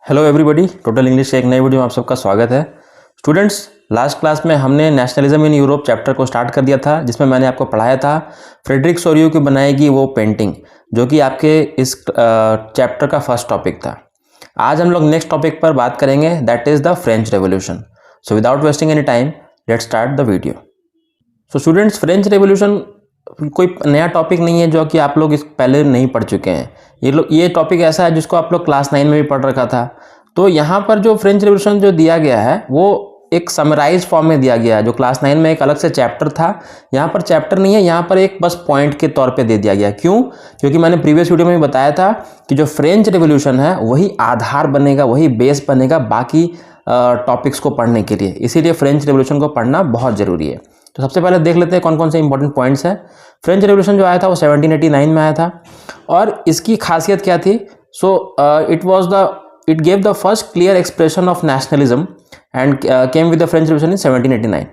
Hello everybody, total English के एक नई वीडियो में आप सबका स्वागत है। स्टूडेंट्स, लास्ट क्लास में हमने नेशनलिज्म इन यूरोप चैप्टर को स्टार्ट कर दिया था, जिसमें मैंने आपको पढ़ाया था फ्रेडरिक सोरियो की बनाएगी वो पेंटिंग, जो कि आपके इस चैप्टर का फर्स्ट टॉपिक था। आज हम लोग नेक्स्ट टॉपिक पर बात करेंगे, that is the French revolution. So without wasting any time, let's start the video. So students, French revolution कोई नया टॉपिक नहीं है जो कि आप लोग इस पहले नहीं पढ़ चुके हैं। ये टॉपिक ऐसा है जिसको आप लोग क्लास 9 में भी पढ़ रखा था। तो यहाँ पर जो फ्रेंच रेवोल्यूशन जो दिया गया है वो एक समराइज फॉर्म में दिया गया है, जो क्लास 9 में एक अलग से चैप्टर था। यहाँ पर चैप्टर नहीं है, यहाँ पर एक बस पॉइंट के तौर पे दे दिया गया। क्यों? क्योंकि मैंने प्रीवियस वीडियो में भी बताया था कि जो फ्रेंच रेवोल्यूशन है वही आधार बनेगा, वही बेस बनेगा बाकी टॉपिक्स को पढ़ने के लिए। इसीलिए फ्रेंच रेवोल्यूशन को पढ़ना बहुत ज़रूरी है। तो सबसे पहले देख लेते हैं कौन कौन से इंपॉर्टेंट पॉइंट्स हैं। फ्रेंच रेवोल्यूशन जो आया था वो 1789 में आया था, और इसकी खासियत क्या थी? It gave the first clear expression of nationalism and came with the French revolution in 1789।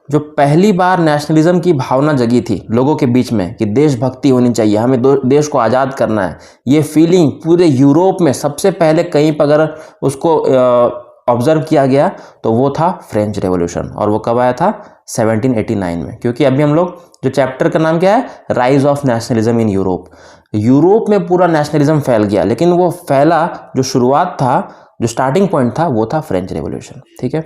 जो पहली बार नेशनलिज्म की भावना जगी थी लोगों के बीच में कि देशभक्ति होनी चाहिए, हमें देश को आज़ाद करना है, ये फीलिंग पूरे यूरोप में सबसे पहले कहीं पर अगर उसको ऑब्जर्व किया गया तो वो था फ्रेंच रेवोल्यूशन। और वो कब आया था? 1789 में। क्योंकि अभी हम लोग जो चैप्टर का नाम क्या है, rise of nationalism in Europe. Europe में पूरा नेशनलिज्म फैल गया, लेकिन वो फैला जो शुरुआत था, जो स्टार्टिंग पॉइंट था, वो था फ्रेंच रेवोल्यूशन। ठीक है।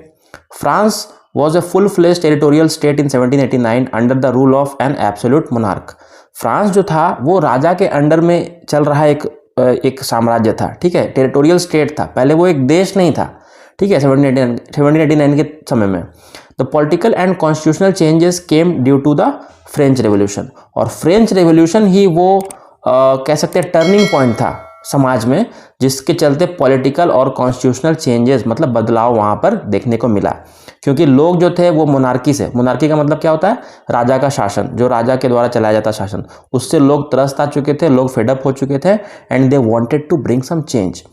France was a full fledge territorial state in 1789 under the rule of an absolute monarch. France जो था वो राजा के अंडर में चल रहा एक साम्राज्य था। ठीक है, टेरिटोरियल स्टेट था, पहले वो एक देश नहीं था। ठीक है, 1789 के समय में the political and constitutional changes came due to the French revolution. और फ्रेंच रेवोल्यूशन ही वो कह सकते हैं टर्निंग पॉइंट था समाज में, जिसके चलते पॉलिटिकल और कॉन्स्टिट्यूशनल चेंजेस मतलब बदलाव वहाँ पर देखने को मिला। क्योंकि लोग जो थे वो मोनार्की का मतलब क्या होता है? राजा का शासन, जो राजा के द्वारा चलाया जाता शासन, उससे लोग त्रस्त आ चुके थे, लोग फेडअप हो चुके थे, and they wanted to bring some change.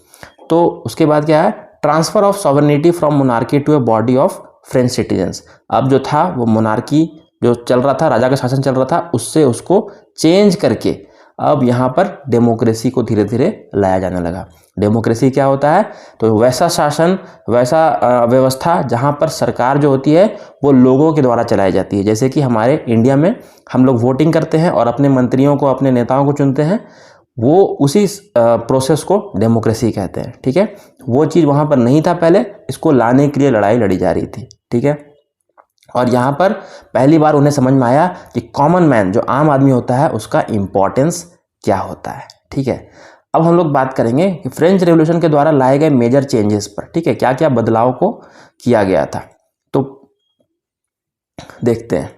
तो उसके बाद क्या है? Transfer of sovereignty from monarchy to a body of French citizens. अब जो था वो मोनार्की जो चल रहा था, राजा का शासन चल रहा था, उससे उसको चेंज करके अब यहाँ पर डेमोक्रेसी को धीरे धीरे लाया जाने लगा। डेमोक्रेसी क्या होता है? तो वैसा शासन, वैसा व्यवस्था जहाँ पर सरकार जो होती है वो लोगों के द्वारा चलाई जाती है। जैसे कि हमारे इंडिया में हम लोग वोटिंग करते हैं और अपने मंत्रियों को, अपने नेताओं को चुनते हैं, वो उसी प्रोसेस को डेमोक्रेसी कहते हैं। ठीक है, वो चीज़ वहाँ पर नहीं था पहले, इसको लाने के लिए लड़ाई लड़ी जा रही थी। ठीक है, और यहाँ पर पहली बार उन्हें समझ में आया कि कॉमन मैन, जो आम आदमी होता है, उसका इम्पोर्टेंस क्या होता है। ठीक है, अब हम लोग बात करेंगे कि फ्रेंच रेवोल्यूशन के द्वारा लाए गए मेजर चेंजेस पर। ठीक है, क्या क्या बदलाव को किया गया था, तो देखते हैं।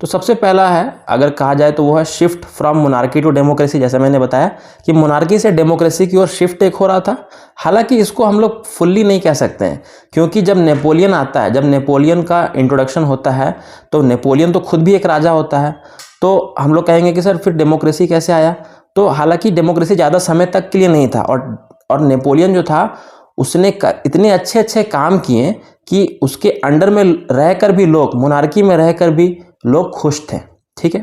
तो सबसे पहला है, अगर कहा जाए तो वो है shift from monarchy to democracy. जैसे मैंने बताया कि मोनार्की से डेमोक्रेसी की ओर शिफ्ट एक हो रहा था। हालांकि इसको हम लोग फुल्ली नहीं कह सकते हैं, क्योंकि जब नेपोलियन आता है, जब नेपोलियन का इंट्रोडक्शन होता है, तो नेपोलियन तो खुद भी एक राजा होता है। तो हम लोग कहेंगे कि सर फिर डेमोक्रेसी कैसे आया? तो हालांकि डेमोक्रेसी ज़्यादा समय तक के लिए नहीं था, और नेपोलियन जो था उसने इतने अच्छे अच्छे काम किए कि उसके अंडर में रहकर भी लोग, मोनार्की में रहकर भी लोग खुश थे। ठीक है,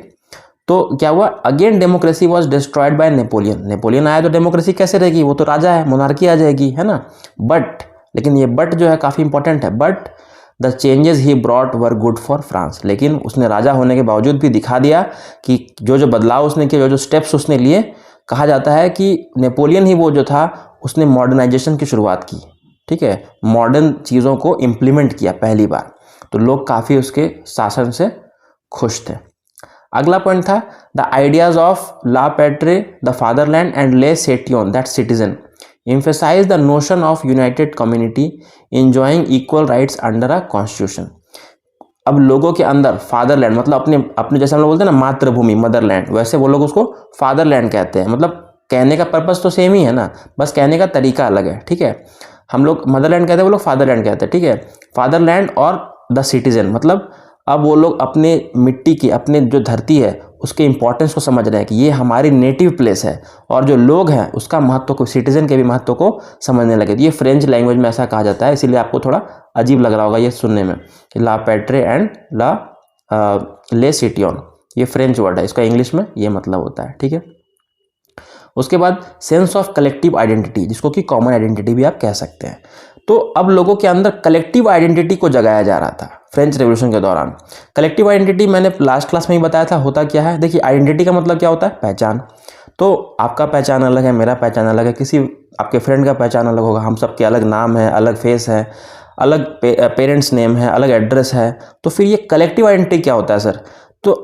तो क्या हुआ? Again democracy was destroyed by Napoleon आया तो डेमोक्रेसी कैसे रहेगी? वो तो राजा है, मोनार्की आ जाएगी, है ना। लेकिन ये बट जो है काफ़ी इंपॉर्टेंट है। But the changes he brought were good for France. लेकिन उसने राजा होने के बावजूद भी दिखा दिया कि जो जो बदलाव उसने किए, जो जो स्टेप्स उसने लिए, कहा जाता है कि नेपोलियन ही वो जो था, उसने मॉडर्नाइजेशन की शुरुआत की। ठीक है, मॉडर्न चीज़ों को इम्प्लीमेंट किया पहली बार, तो लोग काफ़ी उसके शासन से खुश थे। अगला पॉइंट था the ideas of la patrie, the fatherland and le citoyen that citizen emphasize the notion of united community enjoying equal rights under a constitution। अब लोगों के अंदर फादरलैंड मतलब अपने जैसे हम लोग बोलते हैं ना मातृभूमि, मदरलैंड, वैसे वो लोग उसको फादरलैंड कहते हैं। मतलब कहने का पर्पस तो सेम ही है ना, बस कहने का तरीका अलग है। ठीक है, हम लोग मदरलैंड कहते हैं, वो लोग फादरलैंड कहते हैं। ठीक है, फादरलैंड और द सिटीजन मतलब अब वो लोग अपने मिट्टी की, अपने जो धरती है उसके इंपॉर्टेंस को समझ रहे हैं कि ये हमारी नेटिव प्लेस है, और जो लोग हैं उसका महत्व को, सिटीजन के भी महत्व को समझने लगे। ये फ्रेंच लैंग्वेज में ऐसा कहा जाता है, इसीलिए आपको थोड़ा अजीब लग रहा होगा ये सुनने में कि ला पैट्रे एंड ला ले सिटियन, ये फ्रेंच वर्ड है, इसका इंग्लिश में ये मतलब होता है। ठीक है, उसके बाद सेंस ऑफ कलेक्टिव आइडेंटिटी, जिसको कि कॉमन आइडेंटिटी भी आप कह सकते हैं। तो अब लोगों के अंदर कलेक्टिव आइडेंटिटी को जगाया जा रहा था फ्रेंच रेवोल्यूशन के दौरान। कलेक्टिव आइडेंटिटी मैंने लास्ट क्लास में ही बताया था होता क्या है। देखिए, आइडेंटिटी का मतलब क्या होता है? पहचान। तो आपका पहचान अलग है, मेरा पहचान अलग है, किसी आपके फ्रेंड का पहचान अलग होगा, हम सबके अलग नाम है, अलग फेस है, अलग पेरेंट्स नेम है, अलग एड्रेस है। तो फिर ये कलेक्टिव आइडेंटिटी क्या होता है सर? तो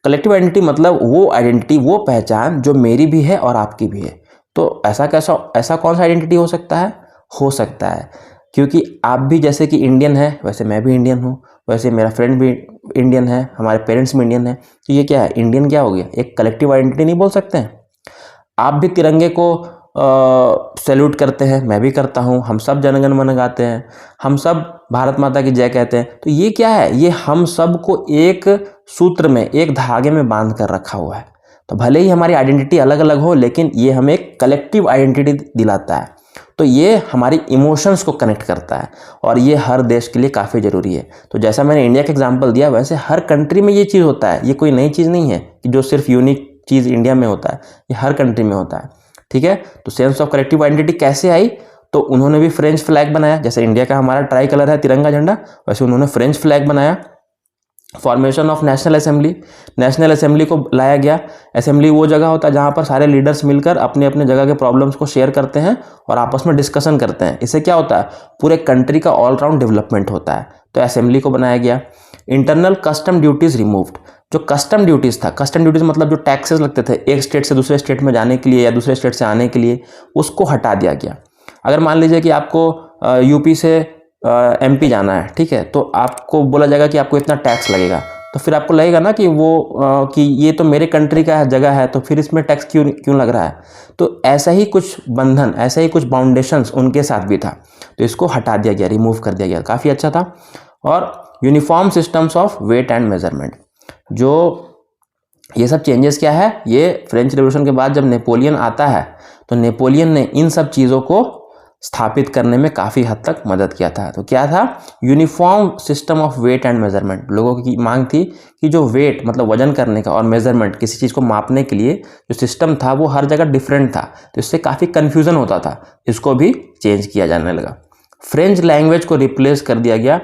कलेक्टिव आइडेंटिटी मतलब वो आइडेंटिटी, वो पहचान जो मेरी भी है और आपकी भी है। तो ऐसा कौन सा आइडेंटिटी हो सकता है? हो सकता है क्योंकि आप भी जैसे कि इंडियन है, वैसे मैं भी इंडियन हूँ, वैसे मेरा फ्रेंड भी इंडियन है, हमारे पेरेंट्स भी इंडियन है। तो ये क्या है? इंडियन क्या हो गया? एक कलेक्टिव आइडेंटिटी नहीं बोल सकते हैं? आप भी तिरंगे को सैल्यूट करते हैं, मैं भी करता हूँ, हम सब जनगण मन गाते हैं, हम सब भारत माता की जय कहते हैं। तो ये क्या है? ये हम सब को एक सूत्र में, एक धागे में बांध कर रखा हुआ है। तो भले ही हमारी आइडेंटिटी अलग अलग हो, लेकिन ये हमें एक कलेक्टिव आइडेंटिटी दिलाता है। तो ये हमारी इमोशंस को कनेक्ट करता है और ये हर देश के लिए काफ़ी ज़रूरी है। तो जैसा मैंने इंडिया का एग्जांपल दिया, वैसे हर कंट्री में ये चीज़ होता है। ये कोई नई चीज़ नहीं है कि जो सिर्फ यूनिक चीज़ इंडिया में होता है, ये हर कंट्री में होता है। ठीक है, तो सेंस ऑफ कलेक्टिव आइडेंटिटी कैसे आई? तो उन्होंने भी फ्रेंच फ्लैग बनाया। जैसे इंडिया का हमारा ट्राई कलर है तिरंगा झंडा, वैसे उन्होंने फ्रेंच फ्लैग बनाया। Formation of national assembly, national assembly को लाया गया। असेंबली वो जगह होता है जहाँ पर सारे लीडर्स मिलकर अपने अपने जगह के प्रॉब्लम्स को शेयर करते हैं और आपस में डिस्कशन करते हैं। इससे क्या होता है? पूरे कंट्री का ऑल राउंड डेवलपमेंट होता है। तो असेंबली को बनाया गया। इंटरनल कस्टम ड्यूटीज रिमूव्ड, जो कस्टम ड्यूटीज था, कस्टम ड्यूटीज मतलब जो टैक्सेस लगते थे एक स्टेट से दूसरे स्टेट में जाने के लिए या दूसरे स्टेट से आने के लिए, उसको हटा दिया गया। अगर मान लीजिए कि आपको यूपी से एमपी जाना है, ठीक है, तो आपको बोला जाएगा कि आपको इतना टैक्स लगेगा। तो फिर आपको लगेगा ना कि कि ये तो मेरे कंट्री का जगह है, तो फिर इसमें टैक्स क्यों लग रहा है? तो ऐसा ही कुछ बंधन, ऐसा ही कुछ बाउंडेशंस उनके साथ भी था। तो इसको हटा दिया गया, रिमूव कर दिया गया, काफ़ी अच्छा था। और uniform systems of weight and measurement, जो ये सब चेंजेस क्या है? ये फ्रेंच रेवोल्यूशन के बाद जब नेपोलियन आता है, तो नेपोलियन ने इन सब चीज़ों को स्थापित करने में काफ़ी हद तक मदद किया था। तो क्या था? Uniform system of weight and measurement. लोगों की मांग थी कि जो वेट मतलब वजन करने का और मेजरमेंट किसी चीज़ को मापने के लिए जो सिस्टम था वो हर जगह डिफरेंट था, तो इससे काफ़ी कन्फ्यूज़न होता था। इसको भी चेंज किया जाने लगा। फ्रेंच लैंग्वेज को रिप्लेस कर दिया गया,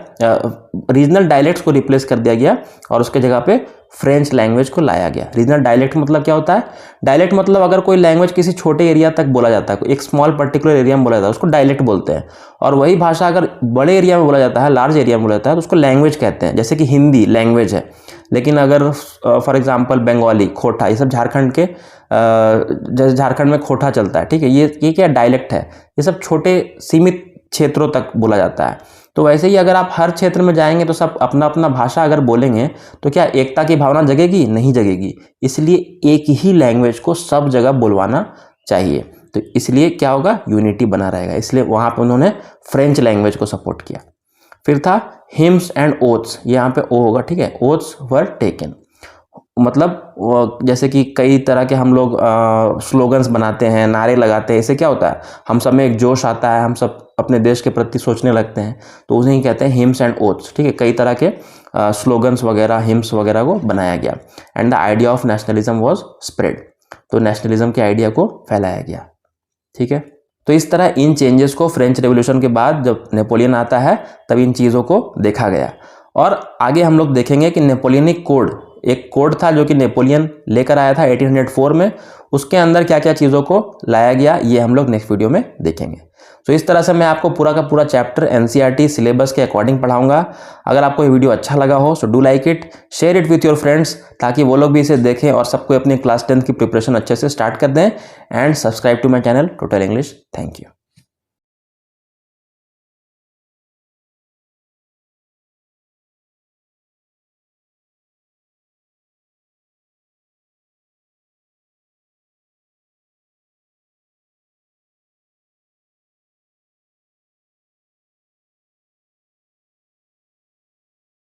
रीजनल डायलेक्ट्स को रिप्लेस कर दिया गया और उसके जगह पे फ्रेंच लैंग्वेज को लाया गया। रीजनल डायलेक्ट मतलब क्या होता है? डायलेक्ट मतलब अगर कोई लैंग्वेज किसी छोटे एरिया तक बोला जाता है, एक स्मॉल पर्टिकुलर एरिया में बोला जाता है, उसको डायलेक्ट बोलते हैं। और वही भाषा अगर बड़े एरिया में बोला जाता है, लार्ज एरिया में बोला जाता है, तो उसको लैंग्वेज कहते हैं। जैसे कि हिंदी लैंग्वेज है, लेकिन अगर फॉर एग्जाम्पल बंगाली, खोटा, ये सब झारखंड के, जैसे झारखंड में खोटा चलता है, ठीक है, ये क्या डायलेक्ट है? ये सब छोटे सीमित क्षेत्रों तक बोला जाता है। तो वैसे ही अगर आप हर क्षेत्र में जाएंगे तो सब अपना अपना भाषा अगर बोलेंगे तो क्या एकता की भावना जगेगी? नहीं जगेगी। इसलिए एक ही लैंग्वेज को सब जगह बोलवाना चाहिए। तो इसलिए क्या होगा? यूनिटी बना रहेगा। इसलिए वहाँ पे उन्होंने फ्रेंच लैंग्वेज को सपोर्ट किया। फिर था हिम्स एंड ओथ्स, यहाँ पे ओ होगा, ठीक है। ओथ्स वर टेकन, मतलब जैसे कि कई तरह के हम लोग स्लोगन्स बनाते हैं, नारे लगाते हैं। इससे क्या होता है? हम सब में एक जोश आता है, हम सब अपने देश के प्रति सोचने लगते हैं, तो उन्हें ही कहते हैं हिम्स एंड ओथ्स, ठीक है। कई तरह के स्लोगन्स वगैरह, हिम्स वगैरह को बनाया गया। And the idea of nationalism was spread, तो नेशनलिज्म के आइडिया को फैलाया गया, ठीक है। तो इस तरह इन चेंजेस को फ्रेंच रेवोल्यूशन के बाद जब नेपोलियन आता है तब इन चीज़ों को देखा गया। और आगे हम लोग देखेंगे कि नेपोलियनिक कोड, एक कोड था जो कि नेपोलियन लेकर आया था 1804 में, उसके अंदर क्या क्या चीज़ों को लाया गया ये हम लोग नेक्स्ट वीडियो में देखेंगे। तो इस तरह से मैं आपको पूरा का पूरा चैप्टर एनसीईआरटी सिलेबस के अकॉर्डिंग पढ़ाऊंगा। अगर आपको ये वीडियो अच्छा लगा हो so do like it, share it with your friends, ताकि वो लोग भी इसे देखें और सबको अपनी क्लास 10 की प्रिपरेशन अच्छे से स्टार्ट कर दें। And subscribe to my channel total English. Thank you.